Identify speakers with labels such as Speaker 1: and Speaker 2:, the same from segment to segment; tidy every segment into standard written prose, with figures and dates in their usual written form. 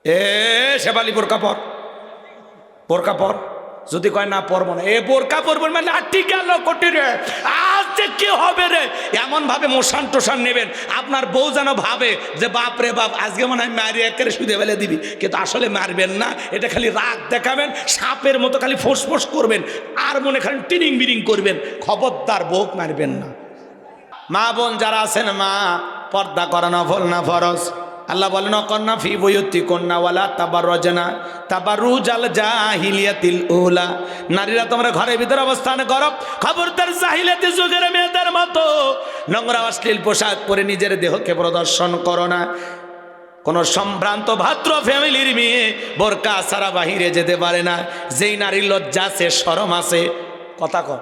Speaker 1: এ শেফালি বোরকা পর, বোরকা পর। যদি কয় না পরবো না, এ বোরকা পরবো মানে লাঠি গেল কোটি রে, আজ যে কি হবে রে, এমন ভাবে মোশান টোশান নেবেন আপনার বউ যেন ভাবে যে বাপ রে বাপ আজকে মনে হয় মারি একেবারে শুধু ফেলে দিবি, কিন্তু আসলে মারবেন না, এটা খালি রাগ দেখাবেন, সাপের মতো খালি ফোঁস ফোঁস করবেন আর মনে খালি টিনিং বিরিং করবেন। খবরদার বউ মারবেন না। মা বোন যারা আছেন, মা পর্দা করা নফল না ফরজ। আল্লাহ বলেন কন্যা ফি বুয়ুতিকুন্না ওয়ালা তাবাররাজনা তাবাররুজাল জাহিলিয়াতিল উলা। নারীরা তোমরা ঘরের ভিতরে অবস্থান করো, খবরদার জাহিলিয়াতি যুগের মেয়েদের মতো নোংরা অশ্লীল পোশাক পরে নিজের দেহকে প্রদর্শন করো না। কোন সম্ভ্রান্ত ভাদ্র ফ্যামিলির মেয়ে বোরকা ছাড়া বাহিরে যেতে পারে না। যেই নারীর লজ্জা আছে, শরম আছে, কথা কর,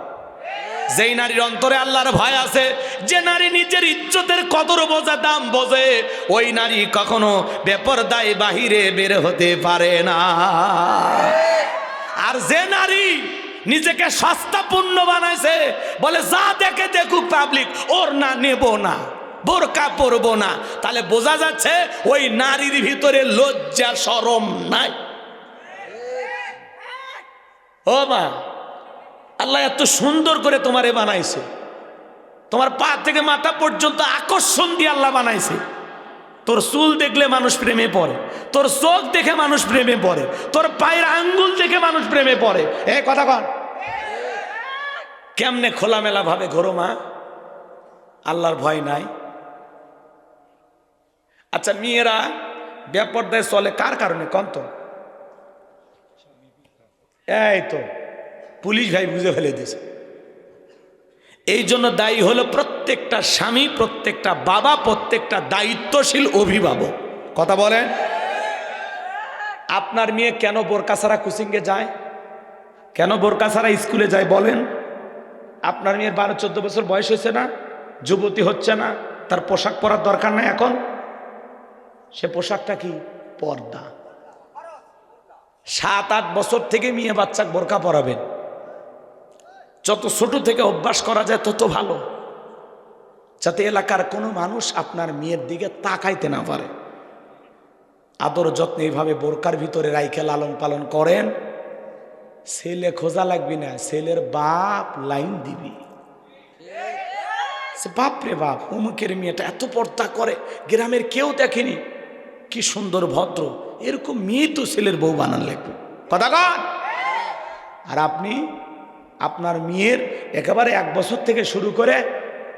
Speaker 1: যেই নারীর অন্তরে আল্লাহর ভয় আছে, যে নারী নিজের ইজ্জতের কদর বোঝে, দাম বোঝে, ওই নারী কখনো বেপরদায় বাহিরে বের হতে পারে না। আর যে নারী নিজেকে সস্তা পণ্য বানাইছে, বলে যা দেখে দেখুক পাবলিক, ওর না নেব না, বোরকা পরবো না, তাহলে বোঝা যাচ্ছে ওই নারীর ভিতরে লজ্জা শরম নাই। ও মা, আল্লাহ এত সুন্দর করে তোমারে বানাইছে, তোমার পা থেকে মাথা পর্যন্ত আকর্ষণ দিয়ে আল্লাহ বানাইছে। তোর চুল দেখলে মানুষ প্রেমে পড়ে, তোর চোখ দেখে মানুষ প্রেমে পড়ে, তোর পায়ের আঙ্গুল দেখে মানুষ প্রেমে পড়ে। এ কথা কন, কেমনে খোলামেলা ভাবে ঘোরো মা, আল্লাহর ভয় নাই। আচ্ছা, মেয়েরা বেপরদায় চলে কার কারণে কন তো? এই তো পুলিশ ভাই বুঝে ফেলে দিয়েছে। এই জন্য দায়ী হলো প্রত্যেকটা স্বামী, প্রত্যেকটা বাবা, প্রত্যেকটা দায়িত্বশীল অভিভাবক। কথা বলেন, আপনার মেয়ে কেন বোরকা ছাড়া কোচিংয়ে যায়, কেন বোরকা ছাড়া স্কুলে যায় বলেন? আপনার মেয়ের 12-14 বছর বয়স হয়েছে না, যুবতী হচ্ছে না, তার পোশাক পরার দরকার নাই এখন? সে পোশাকটা কি? পর্দা। 7-8 বছর থেকে মেয়ে বাচ্চা বোরকা পরাবেন, যত ছোট থেকে অভ্যাস করা যায় তত ভালো, যাতে এলাকার কোনো মানুষ আপনার মেয়ের দিকে তাকাইতে না পারে। আদর যত্ন এইভাবে বোরকার ভিতরে রাইখে লালন পালন করেন, ছেলে খোঁজা লাগবি না, ছেলের বাপ লাইন দিবি, বাপ রে বাপ অমুকের মেয়েটা এত পর্দা করে, গ্রামের কেউ দেখেনি, কি সুন্দর ভদ্র, এরকম মেয়ে তো ছেলের বউ বানান লাগবে। কথা কন। আর আপনি আপনার মেয়ের একেবারে 1 বছর থেকে শুরু করে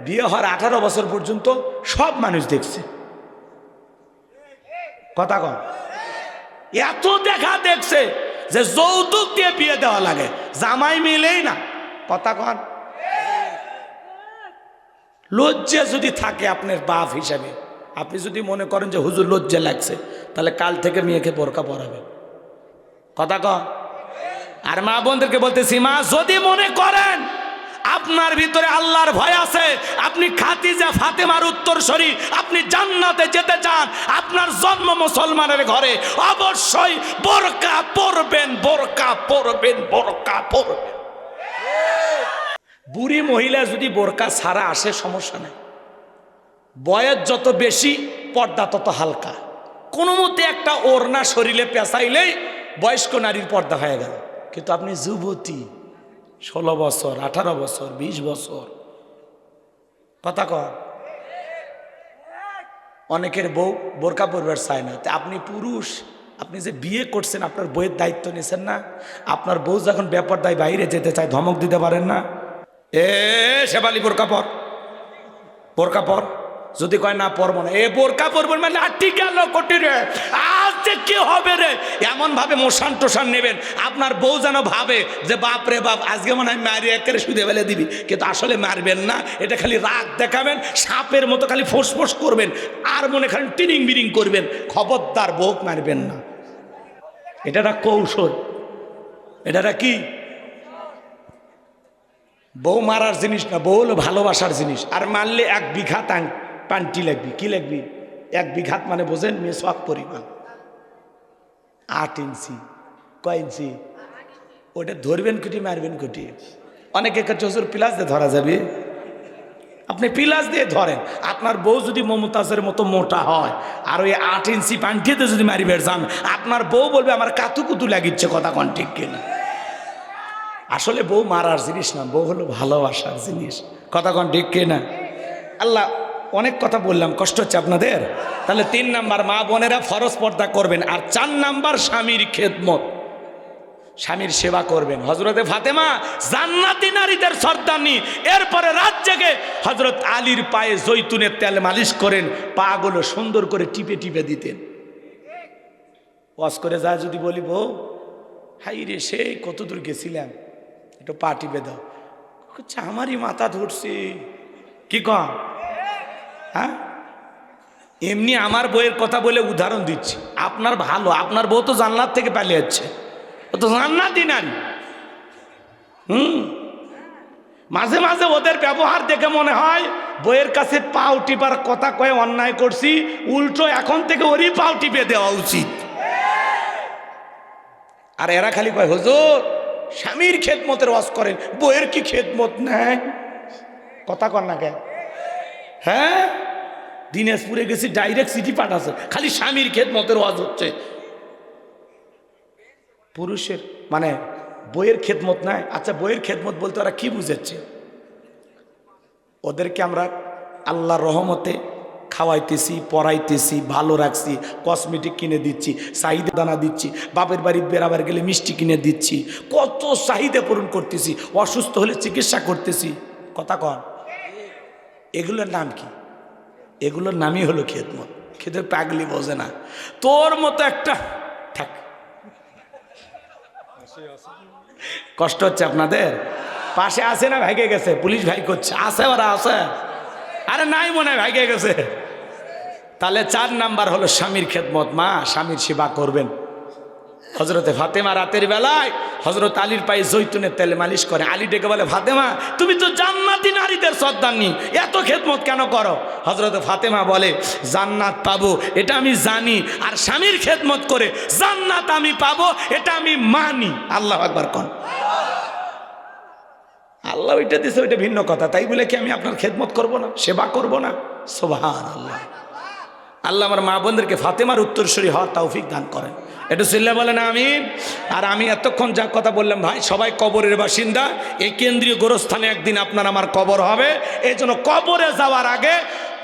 Speaker 1: বিয়ে হওয়ার 18 বছর পর্যন্ত সব মানুষ দেখছে। কথা কন, এত দেখা দেখছে যে যৌতুক দিয়ে বিয়ে দেওয়া লাগে, জামাই মিলেই না। কথা কন। লজ্জা যদি থাকে আপনার বাপ হিসাবে, আপনি যদি মনে করেন যে হুজুর লজ্জা লাগছে, তাহলে কাল থেকে মেয়েকে বোরকা পরাবে। কথা কন। আর মা বোনদেরকে বলতেছি, মা যদি মনে করেন আপনার ভিতরে আল্লাহর ভয় আছে, আপনি খাদিজা ফাতেমার উত্তরসূরি, আপনি জান্নাতে যেতে চান, আপনার জন্ম মুসলমানের ঘরে, অবশ্যই বোরকা পরবেন, বোরকা পরবেন, বোরকা পরবেন। বুড়ি মহিলা যদি বোরকা ছাড়া আসে সমস্যা নাই, বয়স যত বেশি পর্দা তত হালকা। কোনো মতে একটা ওড়না শরীরে পেঁচাইলেই বয়স্ক নারীর পর্দা হয়ে গেল। কিন্তু আপনি যুবতী, 16 বছর, 18 বছর, 20 বছর, কথা কর, অনেকের বউ বোরকা পরবার চায় না। তা আপনি পুরুষ, আপনি যে বিয়ে করছেন, আপনার বউয়ের দায়িত্ব নিয়েছেন না? আপনার বউ যখন বেপরদায় বাইরে যেতে চায়, ধমক দিতে পারেন না? এ শেফালি বোরকা পর, বোরকা পর। যদি কয় না পরবো না, এ বোরকা পরবো মানে লাঠি গেল কোটি রে, আজ যে কি হবে রে, এমন ভাবে মোশান টোশান নেবেন আপনার বউ যেন ভাবে যে বাপ রে বাপ আজকে মনে হয় মারি একেবারে শুধু ফেলে দিবি, কিন্তু আসলে মারবেন না, এটা খালি রাগ দেখাবেন, সাপের মতো খালি ফোঁস ফোঁস করবেন আর মনে খালি টিনিং বিরিং করবেন। খবরদার বউ মারবেন না, এটা একটা কৌশল, এটা কি? বউ মারার জিনিস না, বউ হলো ভালোবাসার জিনিস। আর মারলে 1 বিঘা পান্টি লাগবি। কি লাগবি? 1 বিঘাত মানে বোঝেন মেসওয়াক পরিমাণ, 8 ইঞ্চি। কয় ইঞ্চি? ওটা ধরবেন কুটি, মারবেন কুটি। অনেকে কাছে হুজুর প্লাস দিয়ে ধরা যাবে, আপনি পিলাস দিয়ে ধরেন, আপনার বউ যদি মমতাজের মতো মোটা হয় আর ওই 8 ইঞ্চি পান্ঠিতে যদি মারি বের যান, আপনার বউ বলবে আমার কাতুকুতু লাগিচ্ছে, কথা কন ঠিক কিনা? আসলে বউ মারার জিনিস না, বউ হলো ভালোবাসার জিনিস, কথা কন ঠিক কিনা? আল্লাহ, অনেক কথা বললাম, কষ্ট হচ্ছে আপনাদের? তাহলে 3 নাম্বার মা বোনেরা ফরজ পর্দা করবেন, আর 4 নাম্বার স্বামীর খেদমত, স্বামীর সেবা করবেন। হযরতে ফাতেমা জান্নাতি নারীদের সর্দারনি, এরপরে রাত জেগে হযরত আলীর পায়ে জৈতুনের তেল মালিশ করেন, পাগুলো সুন্দর করে টিপে টিপে দিতেন। ওয়াজ করে যায় যদি বলি, বউ হাই রে সেই কত দূর গেছিলাম, একটু পা টিপে দাও, আমারই মাথা ধরছে, কি কম? হ্যাঁ, এমনি আমার বউয়ের কথা বলে উদাহরণ দিচ্ছি, আপনার ভালো, আপনার বউ তো জান্নাত থেকে পালিয়ে যাচ্ছে, ও তো জান্নাতি নারী। মাঝে মাঝে ওদের ব্যবহার দেখে মনে হয় বইয়ের কাছে পাও টিপার কথা কয়ে অন্যায় করছি, উল্টো এখন থেকে ওরই পাও টিপে দেওয়া উচিত। আর এরা খালি কয় হুজুর স্বামীর খেদমতের ওয়াজ করেন, বইয়ের কি খেদমত নেয়? কথা কর না কেন? হ্যাঁ, দিনাজপুরে গেছি, ডাইরেক্ট চিঠি পাঠাচ্ছে, খালি স্বামীর খেদমতের ওয়াজ হচ্ছে। পুরুষের মানে বইয়ের খেদমত নাই। আচ্ছা, বইয়ের খেদমত বলতে ওরা কি বুঝাচ্ছে? ওদেরকে আমরা আল্লাহর রহমতে খাওয়াইতেছি, পড়াইতেছি, ভালো রাখছি, কসমেটিক কিনে দিচ্ছি, চাহিদা দানা দিচ্ছি, বাপের বাড়ি বেড়াবার গেলে মিষ্টি কিনে দিচ্ছি, কত চাহিদা পূরণ করতেছি, অসুস্থ হলে চিকিৎসা করতেছি, কথা কন। এগুলোর নাম কি? এগুলোর নামই হলো খেদমত। খেতে পাগলি বোঝে না, তোর মতো একটা থাক। কষ্ট হচ্ছে আপনাদের? পাশে আছে না ভাইগে গেছে? পুলিশ ভাই করছে, আছে ওরা আছে? আরে নাই মনে হয় ভাইগে গেছে। তাহলে 4 নাম্বার হলো স্বামীর খেদমত, মা স্বামীর সেবা করবেন। হযরতে ফাতেমা রাতের বেলায় হযরত আলীর পায়ে জৈতুনের তেলে মালিশ করে। আলী ডেকে বলে, ফাতেমা তুমি তো জান্নাতি নারীদের সর্দারনি, এত খেদমত কেন করো? হযরতে ফাতেমা বলে, জান্নাত পাবো এটা আমি জানি, আর স্বামীর খেদমত করে জান্নাত আমি পাবো এটা আমি মানি। আল্লাহু আকবার কোন। আল্লাহ ওইটা দিছে, ওইটা ভিন্ন কথা, তাই বলে কি আমি আপনার খেদমত করব না, সেবা করব না? সুবহানাল্লাহ। আল্লাহ আমার মা বোনদেরকে ফাতেমার উত্তরসূরি হওয়ার তৌফিক দান করেন। একটু চিল্লা বলেন আমিন। আর আমি এতক্ষণ যা কথা বললাম, ভাই সবাই কবরের বাসিন্দা, এই কেন্দ্রীয় গোরস্থানে একদিন আপনার আমার কবর হবে। এই জন্য কবরে যাওয়ার আগে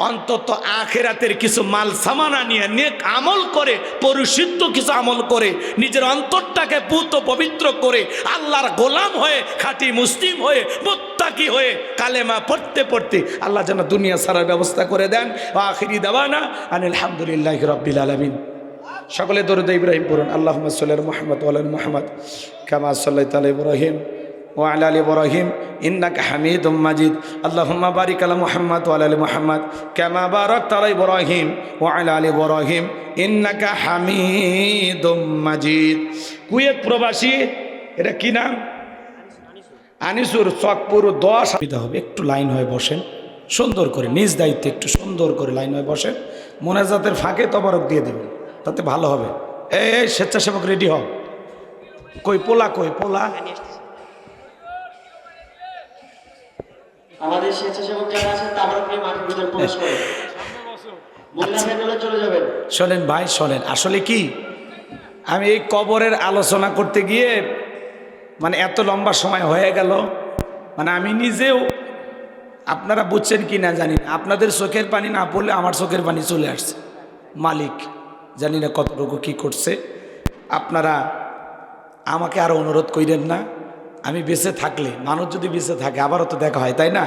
Speaker 1: অন্তত আখিরাতের কিছু মাল সামানা নিয়ে নেক আমল করে, পরিশুদ্ধ কিছু আমল করে, নিজের অন্তরটাকে পুত পবিত্র করে, আল্লাহর গোলাম হয়ে, খাঁটি মুসলিম হয়ে, মুত্তাকি হয়ে, কালেমা পড়তে পড়তে আল্লাহ যেন দুনিয়া ছাড়ার ব্যবস্থা করে দেন। আখিরি দাওয়ানা আনিল হামদুলিল্লাহি রাব্বিল আলামিন। সকলে দরুদ ইব্রাহিম পড়ুন। আল্লাহুম্মা সাল্লি আলা মুহাম্মদ ওয়া আলা মুহাম্মদ কামা সাল্লাইতা আলা ইব্রাহিম ওয়া আলা আলি ইব্রাহিম ইন্নাকা হামিদুম মাজিদ। আল্লাহুম্মা বারিক আলা মুহাম্মদ ওয়া আলা আলি মুহাম্মদ কামা বারাকতা আলা ইব্রাহিম ওয়া আলা আলি ইব্রাহিম ইন্নাকা হামিদুম মাজিদ। কুয়েত প্রবাসী, এটা কি নাম? আনিসুর, চকপুর 10 হবে। একটু লাইন হয়ে বসেন সুন্দর করে, নিজ দায়িত্বে একটু সুন্দর করে লাইন হয়ে বসেন। মোনাজাতের ফাঁকে তবারক দিয়ে দেবেন, তাতে ভালো হবে। এই স্বেচ্ছাসেবক রেডি হও। কই পোলা, কই পোলা?
Speaker 2: আমাদের স্বেচ্ছাসেবক যারা আছেন তারা মাঠের ভিতরে প্রবেশ করে চলে যাবেন।
Speaker 1: শোনেন ভাই, শোনেন, আসলে কি আমি এই কবরের আলোচনা করতে গিয়ে মানে এত লম্বা সময় হয়ে গেল, মানে আমি নিজেও, আপনারা বুঝছেন কি না জানি না, আপনাদের চোখের পানি না পড়লে আমার চোখের পানি চলে আসছে। মালিক জানি না কতটুকু কি করছে। আপনারা আমাকে আরও অনুরোধ করেন না, আমি বেঁচে থাকলে, মানুষ যদি বেঁচে থাকে আবারও তো দেখা হয়, তাই না?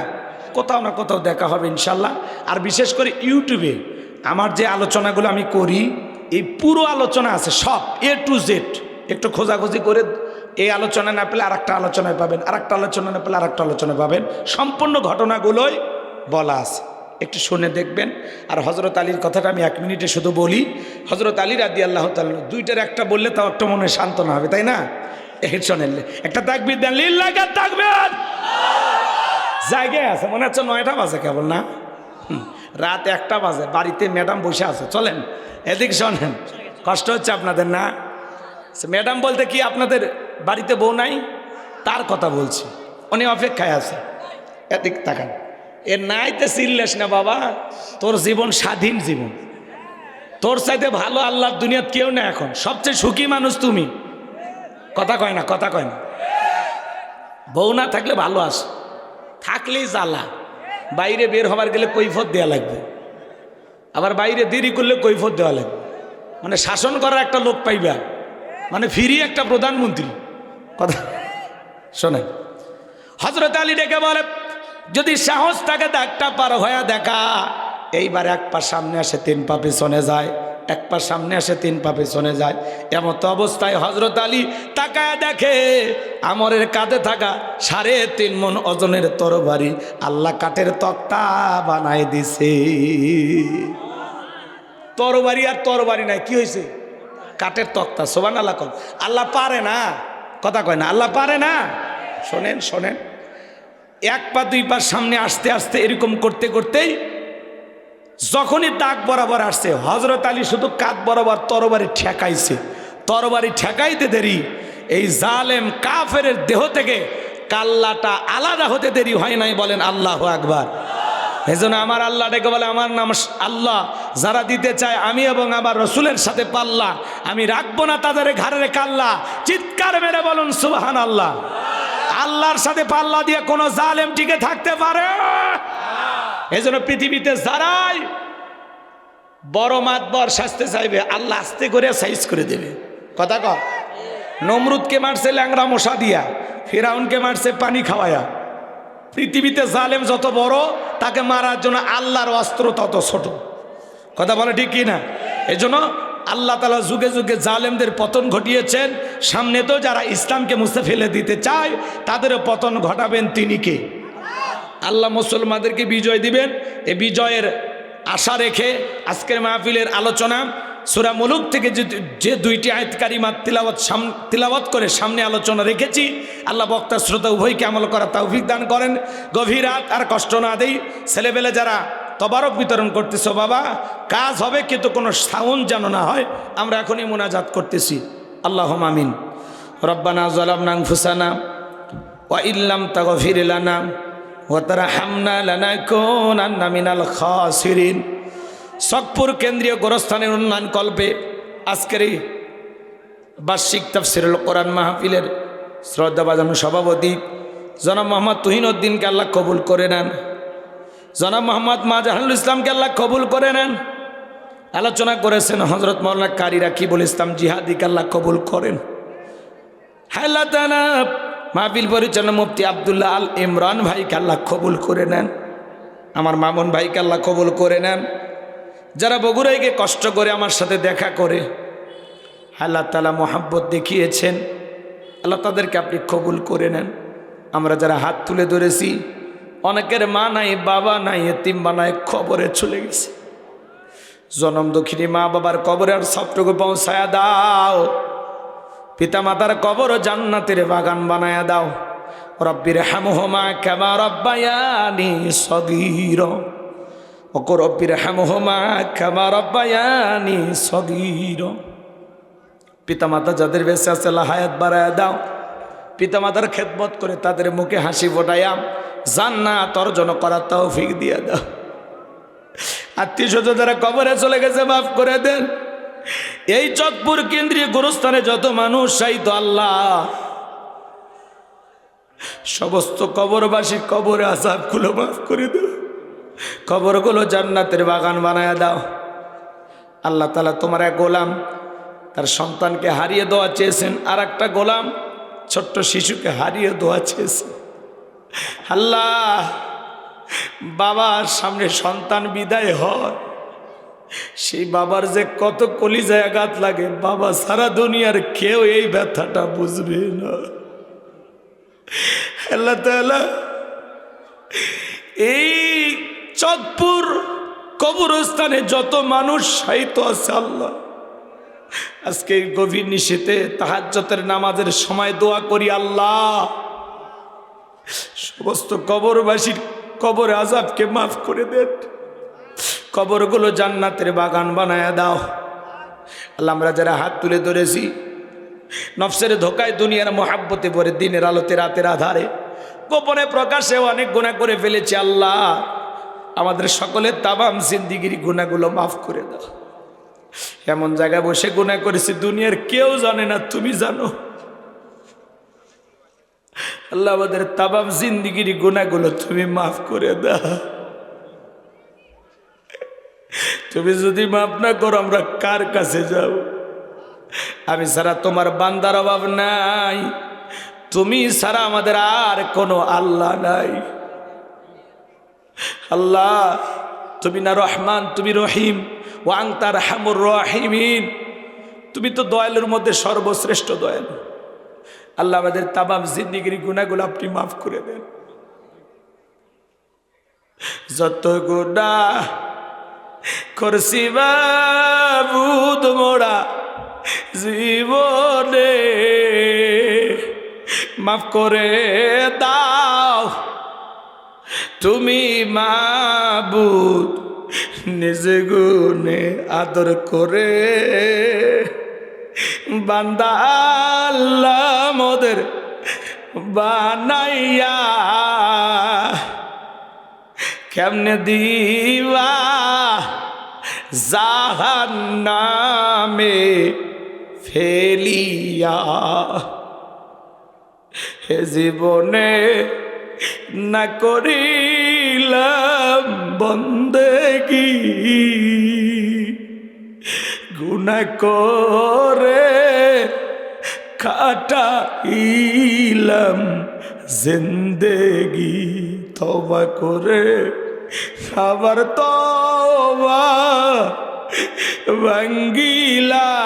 Speaker 1: কোথাও না কোথাও দেখা হবে ইনশাল্লাহ। আর বিশেষ করে ইউটিউবে আমার যে আলোচনাগুলো আমি করি, এই পুরো আলোচনা আছে সব A to Z। একটু খোঁজাখুঁজি করে এই আলোচনা না পেলে আরেকটা আলোচনায় পাবেন, আরেকটা আলোচনা না পেলে আরেকটা আলোচনায় পাবেন, সম্পূর্ণ ঘটনাগুলোই বলা আছে, একটু শুনে দেখবেন। আর হযরত আলীর কথাটা আমি 1 মিনিটে শুধু বলি। হযরত আলী রাদিয়াল্লাহু তাআলা, দুইটার একটা বললে তাও একটা মনে সান্ত্বনা হবে, তাই না? শোনেন, একটা তাকবীর দেন, লিল্লাহি তাকবীর। জায়গায় আছে, মনে হচ্ছে 9টা বাজে কেবল না, রাত 1টা বাজে, বাড়িতে ম্যাডাম বসে আছে। চলেন এদিক শোনেন, কষ্ট হচ্ছে আপনাদের না? ম্যাডাম বলতে কি আপনাদের বাড়িতে বউ নাই? তার কথা বলছি, উনি অপেক্ষায় আছে। এদিক তাকান, এ নাইতে চিল্লাস না বাবা, তোর জীবন স্বাধীন জীবন, তোর চাইতে ভালো আল্লাহর দুনিয়াত কেউ না। এখন সবচেয়ে সুখী মানুষ তুমি। কথা কয় না, কথা কয় না। বউ না থাকলে ভালো আস, থাকলেই জ্বালা। বাইরে বের হবার গেলে কৈফত দেওয়া লাগবে, আবার বাইরে দেরি করলে কৈফত দেওয়া লাগবে। মানে শাসন করার একটা লোক পাইবা, মানে ফিরি একটা প্রধানমন্ত্রী। কথা শোনেন, হযরত আলী ডেকে বলে, যদি সাহস থাকে দাগটা পার হয়ে দেখা। এইবার এক পা সামনে আসে 3 পা পেছনে যায়, এক পা সামনে আসে 3 পা পেছনে যায়। এমত অবস্থায় হযরত আলী তাকায় দেখে আমরের কাঁধে থাকা 3.5 মণ ওজনের তরবারি আল্লাহ কাঠের তক্তা বানায় দিছে। তরবারি আর তরবারি নাই, কি হয়েছে? কাঠের তক্তা। সুবহানাল্লাহ। আল্লাহ পারে না, কথা কয় না, আল্লাহ পারে না। শোনেন শোনেন, 1 পা 2 পা সামনে আসতে আসতে এরকম করতে করতেই যখনই দাগ বরাবর আসছে, হযরত আলী শুধু কাঁধ বরাবর তরবারি ঠেকাইছে। তরবারি ঠেকাইতে দেরি এই জালেম কাফের দেহ থেকে কাল্লাটা আলাদা হতে দেরি হয় নাই। বলেন আল্লাহু আকবার। এজন্য আমার আল্লাহ ডেকে বলে, আমার নাম আল্লাহ, যারা দিতে চায় আমি এবং আমার রসুলের সাথে পাল্লা, আমি রাখবো না তাদের ঘাড়ের কাল্লা। চিৎকার মেরে বলুন সুবহানাল্লাহ। আল্লাহর সাথে পাল্লা দিয়ে কোনো জালেম টিকে থাকতে পারে? এজন্য পৃথিবীতে যারাই বড় মাতবর শাস্তে চাইবে, আল্লাহ আস্তে করে সাইজ করে দেবে। কথা কর। নমরুদকে মারছে ল্যাংরা মশা দিয়া, ফিরাউনকে মারছে পানি খাওয়ায়া। পৃথিবীতে জালেম যত বড়, তাকে মারার জন্য আল্লাহর অস্ত্র তত ছোট। কথা বলে ঠিক কি না? এই জন্য আল্লাহ তাআলা যুগে যুগে জালেমদের পতন ঘটিয়েছেন। সামনে তো যারা ইসলামকে মুছে ফেলে দিতে চায়, তাদেরও পতন ঘটাবেন তিনি কে? আল্লাহ মুসলমানদেরকে বিজয় দিবেন। এই বিজয়ের আশা রেখে আজকের মাহফিলের আলোচনা সূরা মুলুক থেকে যে 2টি আয়াত কারিমা তিলাওয়াত করে সামনে আলোচনা রেখেছি। আল্লাহ বক্তা শ্রোতা উভয়কে আমল করার তৌফিক দান করেন। গভীর রাত আর কষ্ট না দেই। ছেলেবেলে যারা তবারক বিতরণ করতেছো বাবা, কাজ হবে কিন্তু কোনো সাউন্ড যেন না হয়। আমরা এখনই মুনাজাত করতেছি। আল্লাহুম্মা আমিন। রব্বানা যালামনা আনফুসানা ওয়া ইল্লাম তাগফির লানা ওয়া তারহামনা লানাকুনান্না মিনাল খাসিরিন। চকপুর কেন্দ্রীয় গোরস্থানের উন্নয়ন কল্পে আজকের এই বার্ষিক তাফসীরুল কোরআন মাহফিলের শ্রদ্ধাভাজন সভাপতি জনাব মোহাম্মদ তুহিনউদ্দিনকে আল্লাহ কবুল করে নেন। জনাব মোহাম্মদ মাজাহারুল ইসলামকে আল্লাহ কবুল করে নেন। আলোচনা করেছেন হযরত মাওলানা কারি রাকিবুল ইসলাম জিহাদিকে আল্লাহ কবুল করেন। আল্লাহ তাআলা মাহফিল পরিচালনা মুফতি আব্দুল্লাহ আল ইমরান ভাইকে আল্লাহ কবুল করে নেন। আমার মামুন ভাইকে আল্লাহ কবুল করে নেন। যারা বগুড়ায় গিয়ে কষ্ট করে আমার সাথে দেখা করে আল্লাহ তাআলা মোহাব্বত দেখিয়েছেন, আল্লাহ তাদেরকে আপনি কবুল করে নেন। আমরা যারা হাত তুলে ধরেছি, অনেকের মা নাই, বাবা নাই, এতিম বানায় কবরে চলে গেছে। জনম দক্ষিণী মা বাবার কবরে আর সবটুকু পৌঁছায়া দাও। পিতা মাতার কবর জান্নাতের বাগান বানায়া দাও। রব্বির হামহুমা কামা রব্বায়ানি সগীরা। ওকো রব্বির হামহুমা কামা রব্বায়ানি সগীরা। পিতা মাতা যাদের বেঁচে আছে আল্লাহ হায়াত বাড়ায়া দাও। পিতা মাতার খেদমত করে তাদের মুখে হাসি ফোটাইয়া জান্নাত অর্জন করার তৌফিক দিয়ে দাও। আত্মীয় স্বজন যারা কবরে চলে গেছে মাফ করে দেন। এই চকপুর কেন্দ্রীয় গোরস্থানে যত মানুষ শায়িত আল্লাহ, সমস্ত কবরবাসী কবরে আযাবগুলো মাফ করে দাও। কবরগুলো জান্নাতের বাগান বানায়া দাও। আল্লাহ তাআলা তোমার এক গোলাম তার সন্তানকে হারিয়ে দেওয়া চেয়েছেন, আর একটা গোলাম ছোট্ট শিশুকে হারিয়ে দেওয়া চেয়েছেন। আল্লাহ, বাবার সামনে সন্তান বিদায় হয়, সেই বাবার যে কত কলিজায় আঘাত লাগে, বাবা সারা দুনিয়ার কেউ এই ব্যথাটা বুঝবে না। আল্লাহ তাআলা এই চকপুর কবরস্থানে যত মানুষ শায়িত আছে আল্লাহ, আজকে গভীর নিশীথে তাহাজ্জুদের নামাজের সময় দোয়া করি আল্লাহ, সমস্ত কবরবাসীর কবর আযাবকে মাফ করে দেন। কবরগুলো জান্নাতের বাগান বানায়া দাও। আল্লাহ, আমরা যারা হাত তুলে ধরেছি, নফসের ধোকায় দুনিয়ার মোহাব্বতে পড়ে দিনের আলোতে রাতের আধারে গোপনে প্রকাশে অনেক গুনাহ করে ফেলেছি আল্লাহ, আমাদের সকলের তামাম জিন্দিগির গুনাহগুলো মাফ করে দাও। এমন জায়গায় বসে গুনাহ করেছি দুনিয়ার কেউ জানে না, তুমি জানো। আল্লাহ আমাদের তামাম জিন্দিগির গুনাহগুলো তুমি মাফ করে দাও। তুমি যদি মাফ না করো আমরা কার কাছে যাব? আমি ছাড়া তোমার বান্দার অভাব নাই, তুমি ছাড়া আমাদের আর কোনো আল্লাহ নাই। আল্লাহ তুমি না রহমান, তুমি রহিম, ও আনতা আরহামুর রাহিমিন, তুমি তো দয়ালুর মধ্যে সর্বশ্রেষ্ঠ দয়ালু। আল্লাহ আমাদের তামাম জিন্দিগির গুনাহগুলো আপনি মাফ করে দেন। যত গুনাহ করছি বাবুদ মোরা জীবনে মাফ করে দাও তুমি মাবুদ, নিজে গুনে আদর করে বান্দা আল্লাহ মোদের বানাইয়া কেমনে দিবা জাহান্নামে ফেলিয়া। হে জীবনে না করিলাম বন্দেগি, গুনাহ করে কাটাইলাম জিন্দেগি। তওবা করে আবার তওবা ভাঙ্গিলাম,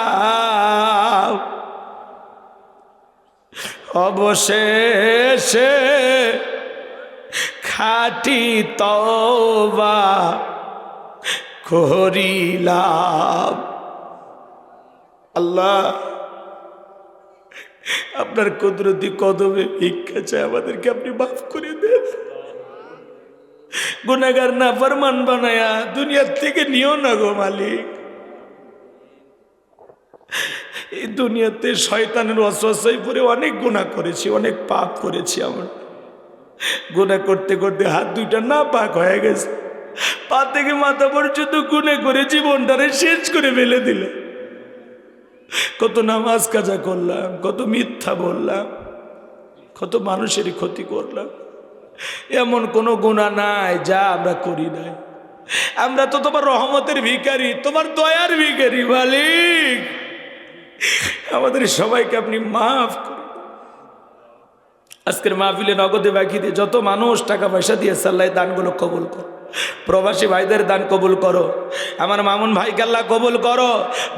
Speaker 1: অবশেষে খাঁটি তওবা করিলাম। আল্লাহ আপনার কুদরতি কদমে ভিক্ষা চাই, আমাদেরকে আপনি মাফ করে দেন। গুনাহগার না ফরমান বানায়া দুনিয়ার থেকে নিও না গো মালিক। এই দুনিয়াতে শয়তানের ওয়াসওয়াসায় পড়ে অনেক গুনাহ করেছি, অনেক পাপ করেছি। আমরা গুনাহ করতে করতে হাত দুইটা না পাক হয়ে গেছে, পা থেকে মাথা পর্যন্ত গুনাহ করে জীবনটারে শেষ করে ফেলে দিলে। কত নামাজ কাজা করলাম, কত মিথ্যা বললাম, কত মানুষেরই ক্ষতি করলাম। এমন কোনো গুনাহ নাই যা আমরা করি নাই। আমরা তো তোমার রহমতের ভিখারি, তোমার দয়ার ভিখারি মালিক। আমাদের সবাইকে আপনি মাফ করুন। আজকের মাহফিলে নগদে বাকিতে যত মানুষ টাকা পয়সা দিয়েছে আল্লাহ দানগুলো কবুল করো। প্রবাসী ভাইদের দান কবুল করো, আমার মামুন ভাইকে আল্লাহ কবুল করো,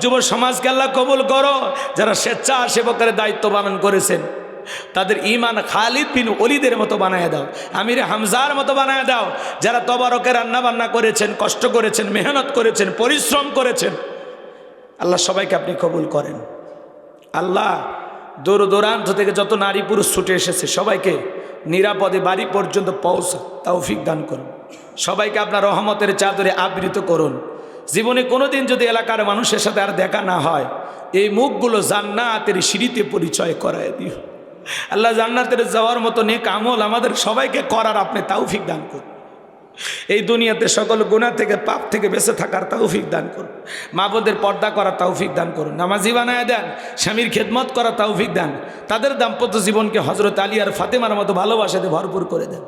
Speaker 1: যুব সমাজকে আল্লাহ কবুল করো। যারা স্বেচ্ছাসেবকের দায়িত্ব পালন করেছেন তাদের ঈমান খালিদ বিন ওলীদের মতো বানায় দাও, আমির হামজার মতো বানায় দাও। যারা তবারকে রান্না বান্না করেছেন, কষ্ট করেছেন, মেহনত করেছেন, পরিশ্রম করেছেন, আল্লাহ সবাইকে আপনি কবুল করেন। আল্লাহ দূর দূরান্ত থেকে যত নারী পুরুষ ছুটে এসেছে সবাইকে নিরাপদে বাড়ি পর্যন্ত পৌঁছা তৌফিক দান করুন। সবাইকে আপনার রহমতের চাদরে আবৃত করুন। জীবনে কোনোদিন যদি এলাকার মানুষের সাথে আর দেখা না হয়, এই মুখগুলো জান্নাতের সিঁড়িতে পরিচয় করায় দিও। আল্লাহ জান্নাতের যাওয়ার মতো নেক আমল আমাদের সবাইকে করার আপনি তৌফিক দান করুন। এই দুনিয়াতে সকল গুনাহ থেকে পাপ থেকে বেঁচে থাকার তৌফিক দান করুন। মা বোনদের পর্দা করার তৌফিক দান করুন। নামাজি বানায় দেন, স্বামীর খেদমত করার তৌফিক দেন। তাদের দাম্পত্য জীবনকে হযরত আলী আর ফাতেমার মতো ভালোবাসাতে ভরপুর করে দেন।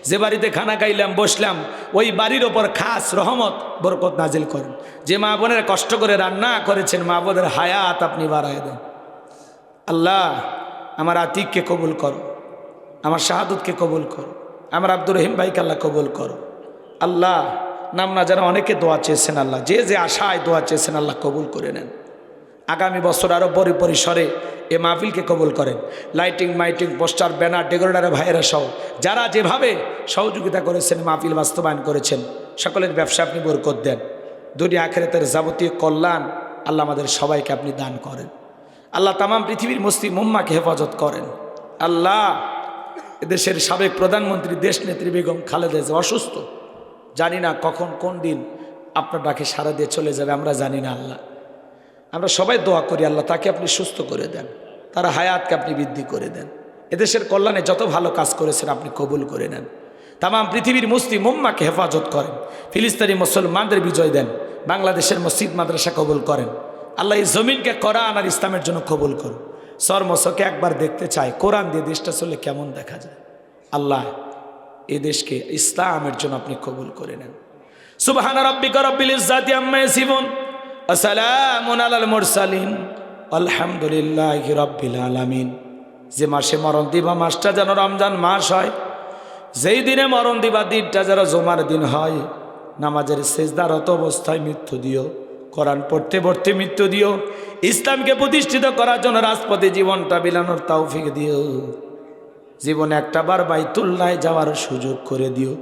Speaker 1: যে বাড়িতে খানা খাইলাম বসলাম ওই বাড়ির ওপর খাস রহমত বরকত নাজিল করেন। যে মা বোনেরা কষ্ট করে রান্না করেছেন মা বোনের হায়াত আপনি বাড়ায় দেন। আল্লাহ আমার আতিককে কবুল করো, আমার শাহাদতকে কবুল করো, আমার আব্দুর রহিম ভাইকে আল্লাহ কবুল করো। আল্লাহ নাম না যারা অনেকে দোয়া চেয়েছেন, আল্লাহ যে যে আশায় দোয়া চেয়েছেন আল্লাহ কবুল করে নেন। আগামী বছর আরও পরিসরে এ মাহফিলকে কবুল করেন। লাইটিং মাইটিং পোস্টার ব্যানার ডেকোরেটর ভাইয়েরা সহ যারা যেভাবে সহযোগিতা করেছেন মাহফিল বাস্তবায়ন করেছেন সকলের ব্যবসা আপনি বরকত দেন। দুনিয়া আখিরাতের যাবতীয় কল্যাণ আল্লাহ আমাদের সবাইকে আপনি দান করেন। আল্লাহ তামাম পৃথিবীর মুসলিম উম্মাহকে হেফাজত করেন। আল্লাহ এদেশের সাবেক প্রধানমন্ত্রী দেশনেত্রী বেগম খালেদা জিয়া অসুস্থ, জানি না কখন কোন দিন আপনার ডাকে সাড়া দিয়ে চলে যাবে, আমরা জানি না। আল্লাহ আমরা সবাই দোয়া করি আল্লাহ তাকে আপনি সুস্থ করে দেন, তার হায়াতকে আপনি বৃদ্ধি করে দেন। এদেশের কল্যাণে যত ভালো কাজ করেছেন আপনি কবুল করে নেন। তাম পৃথিবীর মুসলিম উম্মাকে হেফাজত করেন, ফিলিস্তিনি মুসলমানদের বিজয় দেন, বাংলাদেশের মসজিদ মাদ্রাসা কবুল করেন। আল্লাহ এই জমিনকে কোরআন আর ইসলামের জন্য কবুল করুন। সরমসকে একবার দেখতে চাই কোরআন দিয়ে দেশটা চলে কেমন দেখা যায়। আল্লাহ এই দেশকে ইসলামের জন্য আপনি কবুল করে নেন। সুবহান রাব্বিকা রাব্বিল ইজ্জাতি আম্মা ইয়াসিফুন ওয়া সালামুন আলাল মুরসালিন আলহামদুলিল্লাহি রাব্বিল আলামিন। যে মাসে মরণ দিবা মাসটা যেন রমজান মাস হয়, যেই দিনে মরণ দিবা দিনটা যারা জমার দিন হয়, নামাজের সেজদারত অবস্থায় মৃত্যু দিও, কোরআন পড়তে পড়তে মৃত্যু দিও, ইসলামকে প্রতিষ্ঠিত করার জন্য রাজপথে জীবনটা বিলানোর তৌফিক দিও, জীবনে একটা বার বাইতুল্লাহ যাওয়ার সুযোগ করে দিও,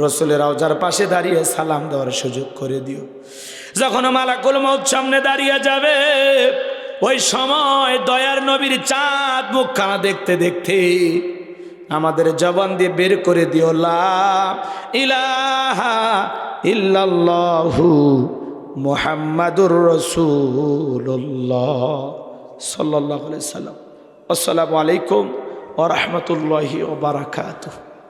Speaker 1: রসুলের রওজার পাশে দাঁড়িয়ে সালাম দেওয়ার সুযোগ করে দিও। যখন মালাকুল মউত সামনে দাঁড়িয়ে যাবে, ওই সময় দয়ার নবীর চাঁদ মুখখানা দেখতে দেখতে আমাদের জবান দিয়ে বের করে দিও লা ইলাহা ইল্লাল্লাহু মুহাম্মাদুর রাসূলুল্লাহ সাল্লাল্লাহু আলাইহি সাল্লাম। আসসালামু আলাইকুম ওয়া রাহমাতুল্লাহি ওয়া বারাকাতুহু।